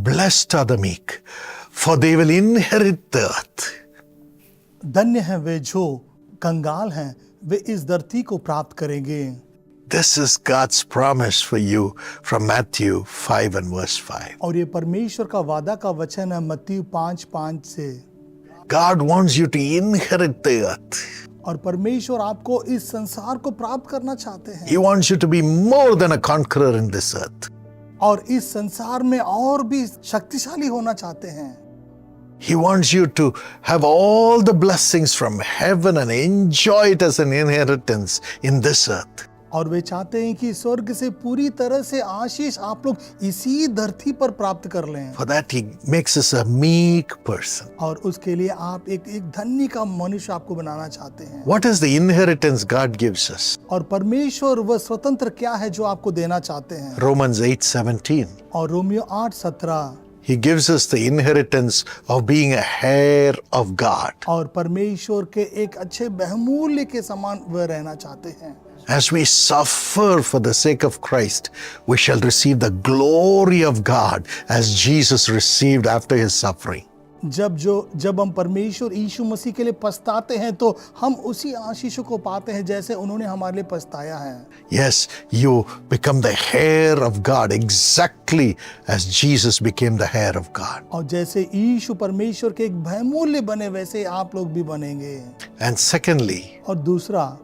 Blessed are the meek, for they will inherit the earth. धन्य हैं वे जो कंगाल हैं, वे इस धरती को प्राप्त करेंगे। This is God's promise for you from Matthew 5 and verse 5. और ये परमेश्वर का वादा का वचन है मत्ती 5:5 से। God wants you to inherit the earth. और परमेश्वर आपको इस संसार को प्राप्त करना चाहते हैं। He wants you to be more than a conqueror in this earth. और इस संसार में और भी शक्तिशाली होना चाहते हैं। He wants you to have all the blessings from heaven and enjoy it as an inheritance in this earth. और वे चाहते हैं कि स्वर्ग से पूरी तरह से आशीष आप लोग इसी धरती पर प्राप्त कर लें। For that he makes us a meek person. और उसके लिए आप एक धन्य का मनुष्य आपको बनाना चाहते हैं। What is the inheritance God gives us? और परमेश्वर वह स्वतंत्र क्या है जो आपको देना चाहते हैं? Romans 8:17. और Romeo 8:17। He gives us the inheritance of being a heir of God. और परमेश्वर के एक अच्छे बहुमूल्य के समान वह रहना चाहते हैं। As we suffer for the sake of Christ, we shall receive the glory of God as Jesus received after his suffering. जब हम परमेश्वर यीशु मसीह के लिए पछताते हैं तो हम उसी आशीषों को पाते हैं जैसे उन्होंने हमारे लिए पछताया है। Yes, you become the heir of God exactly as Jesus became the heir of God. और जैसे यीशु परमेश्वर के एक बहुमूल्य बने वैसे आप लोग भी बनेंगे। And secondly, और दूसरा,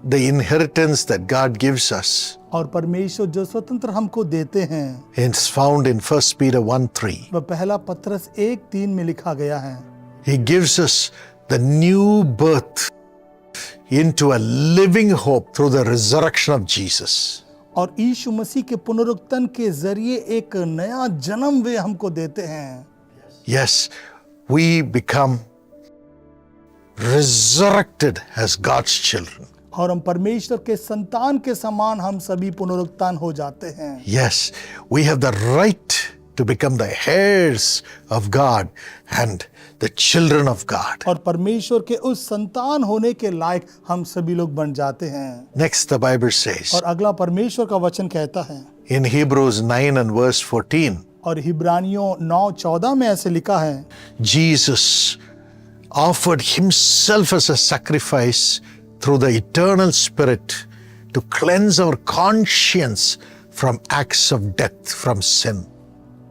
the inheritance that God gives us और परमेश्वर जो स्वतंत्र हमको देते हैं, is found in 1 Peter 1:3. वह पहला पत्रस 1:3 में लिखा गया है। He gives us the new birth into a living hope through the resurrection of Jesus. और यीशु मसीह के पुनरुत्थान के जरिए एक नया जन्म वे हमको देते हैं। Yes, we become resurrected as God's children. और हम परमेश्वर के संतान के समान हम सभी पुनरुत्थान हो जाते हैं। Yes, we have the right to become the heirs of God and the children of God. और परमेश्वर के उस संतान होने के लायक हम सभी लोग बन जाते हैं। Next, the Bible says और अगला परमेश्वर का वचन कहता है in Hebrews 9 and verse 14, और हिब्रानियों 9:14 में ऐसे लिखा है, Jesus offered himself as a sacrifice through the eternal Spirit to cleanse our conscience from acts of death, from sin.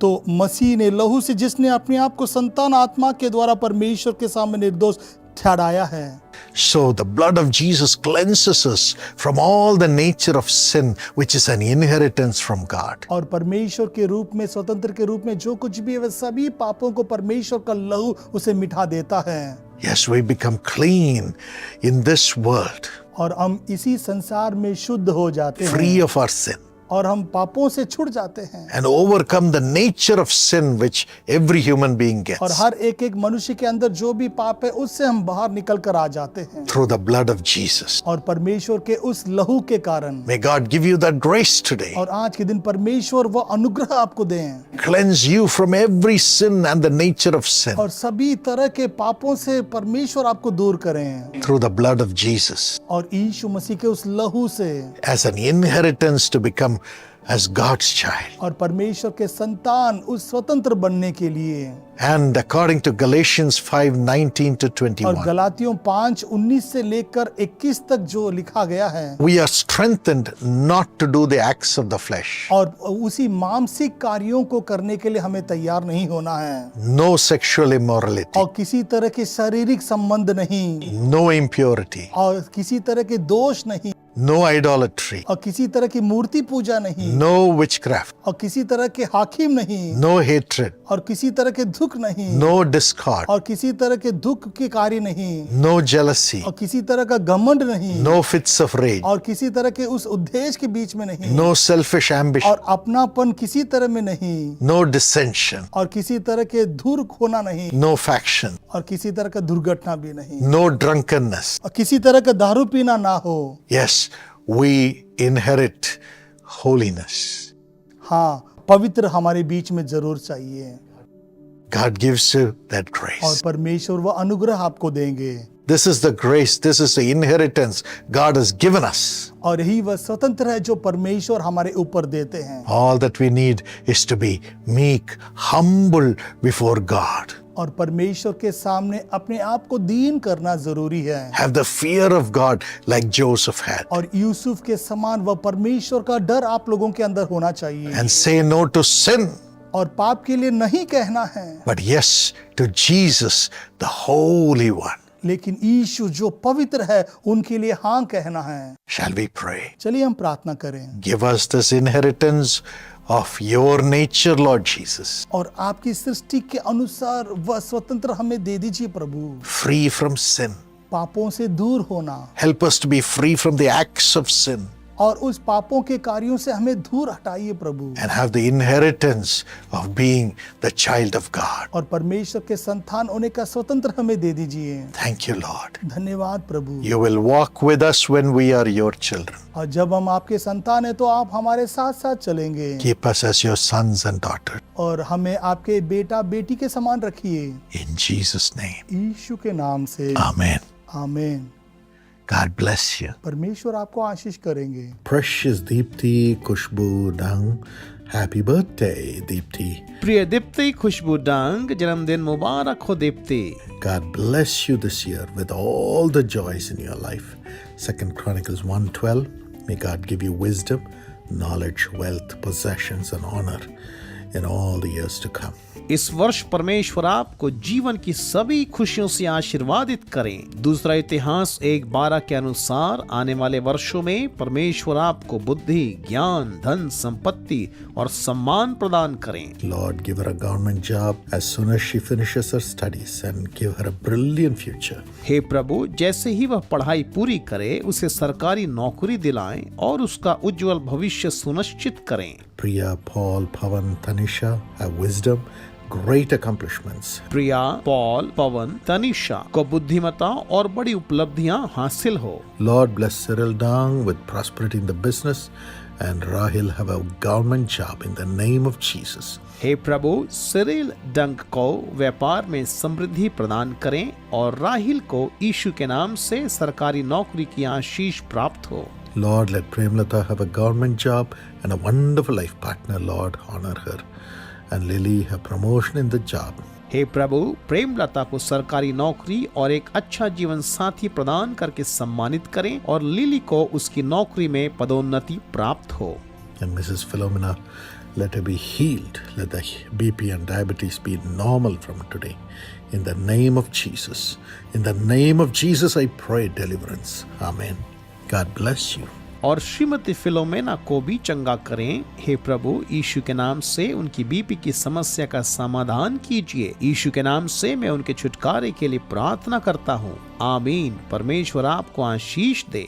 तो मसीह ने लहू से जिसने अपने आप को संतान आत्मा के द्वारा परमेश्वर के सामने निर्दोष ठहराया है। So the blood of Jesus cleanses us from all the nature of sin, which is an inheritance from God. और परमेश्वर के रूप में, स्वतंत्र के रूप में जो कुछ भी है वह सभी पापों को परमेश्वर का लहू उसे मिटा देता है। Yes, we become clean in this world, और हम इसी संसार में शुद्ध हो जाते हैं free of our sin, और हम पापों से छूट जाते हैं and overcome the nature of sin which every human being और gets हर एक मनुष्य के अंदर जो भी पाप है उससे हम बाहर निकल कर आ जाते हैं through the blood of Jesus. और परमेश्वर के उस लहू के कारण। May God give you that grace today. और आज के दिन परमेश्वर वो अनुग्रह आपको दें Cleanse you from every sin and the nature of sin और सभी तरह के पापों से परमेश्वर आपको दूर करें through the blood of Jesus और यीशु मसीह के उस लहू से as an inheritance to become as God's child. और परमेश्वर के संतान उस स्वतंत्र बनने के लिए। And according to Galatians 5:19 to और 21, गलातियों 5:19 से लेकर 21 तक जो लिखा गया है, we are strengthened not to do the acts of the flesh. और उसी मानसिक कार्यों को करने के लिए हमें तैयार नहीं होना है। No sexual immorality, और किसी तरह के शारीरिक संबंध नहीं, no impurity, और किसी तरह के दोष नहीं, no idolatry, और किसी तरह की मूर्ति पूजा नहीं, no witchcraft, और किसी तरह के हाकिम नहीं, no hatred, और किसी तरह के दुख नहीं, no discord, और किसी तरह के दुख के कार्य नहीं, no jealousy, और किसी तरह का घमंड नहीं, no fits of rage, और किसी तरह के उस उद्देश्य के बीच में नहीं, no selfish ambition, और अपनापन किसी तरह में नहीं, no dissension, और किसी तरह के धुर होना नहीं, no faction, और किसी तरह का दुर्घटना भी नहीं, no drunkenness. और किसी तरह का दारू पीना ना हो। Yes, we inherit holiness. हाँ, पवित्र हमारे बीच में जरूर चाहिए। God gives you that और grace. परमेश्वर वह अनुग्रह आपको देंगे। This is the grace, this is the inheritance God has given us. और यही वह स्वतंत्र है जो परमेश्वर हमारे ऊपर देते हैं। All that we need is to be meek, humble before God. और परमेश्वर के सामने अपने आप को दीन करना जरूरी है। Have the fear of God like Joseph had. और यूसुफ के समान वह परमेश्वर का डर आप लोगों के अंदर होना चाहिए। And say no to sin, और पाप के लिए नहीं कहना है, but yes to Jesus, the Holy One. लेकिन यीशु जो पवित्र है उनके लिए हाँ कहना है। Shall we pray? चलिए हम प्रार्थना करें। Give us this inheritance of your nature, Lord Jesus. और आपकी सृष्टि के अनुसार वह स्वतंत्र हमें दे दीजिए प्रभु। Free from sin. पापों से दूर होना Help us to be free from the acts of sin और उस पापों के कार्यों से हमें दूर हटाइए प्रभु। and have the inheritance of being the child of God. और परमेश्वर के संतान होने का स्वतंत्र हमें दे दीजिए। Thank you, Lord. धन्यवाद प्रभु। You will walk with us when we are your children. और जब हम आपके संतान हैं तो आप हमारे साथ साथ चलेंगे Keep us as your sons and daughters. और हमें आपके बेटा बेटी के समान रखिए। In Jesus' name. यीशु के नाम से Amen. आमीन। God bless you. परमेश्वर आपको आशीष करेंगे। Precious Deepti Kushbu Dang. Happy birthday, Deepti. प्रिय दीप्ति खुशबू डांग, जन्मदिन मुबारक हो Deepti. God bless you this year with all the joys in your life. 2 Chronicles 1:12. May God give you wisdom, knowledge, wealth, possessions and honor in all the years to come. इस वर्ष परमेश्वर आपको जीवन की सभी खुशियों से आशीर्वादित करें। दूसरा इतिहास 1:12 के अनुसार आने वाले वर्षों में परमेश्वर आपको बुद्धि, ज्ञान, धन, संपत्ति और सम्मान प्रदान करें। Lord, give her a government job as soon as she finishes her studies and give her a brilliant future. हे प्रभु, जैसे ही वह पढ़ाई पूरी करे उसे सरकारी नौकरी दिलाएं और उसका उज्जवल भविष्य सुनिश्चित करें। Priya, Paul, Pavan, Tanisha have wisdom, great accomplishments. Priya, Paul, Pawan, Tanisha को बुद्धिमता और बड़ी उपलब्धियां हासिल हो। Lord, bless Cyril Dang with prosperity in the business and Rahil have a government job in the name of Jesus. हे प्रभु, सिरिल डंक को व्यापार में समृद्धि प्रदान करें और राहिल को यीशु के नाम से सरकारी नौकरी की आशीष प्राप्त हो। Lord, let Premlata have a government job and a wonderful life partner. Lord, honor her. And Lily have promotion in the job. हे प्रभु, प्रेमलता को सरकारी नौकरी और एक अच्छा जीवन साथी प्रदान करके सम्मानित करें और लिली को उसकी नौकरी में पदोन्नति प्राप्त हो। And Mrs. Philomena, let her be healed. Let the BP and diabetes be normal from today. In the name of Jesus. In the name of Jesus, I pray deliverance. Amen. God bless you. और Shrimati Philomena को भी चंगा करें। हे प्रभु, यीशु के नाम से उनकी BP की समस्या का समाधान कीजिए। यीशु के नाम से मैं उनके छुटकारे के लिए प्रार्थना करता हूँ। आमीन। परमेश्वर आपको आशीष दे।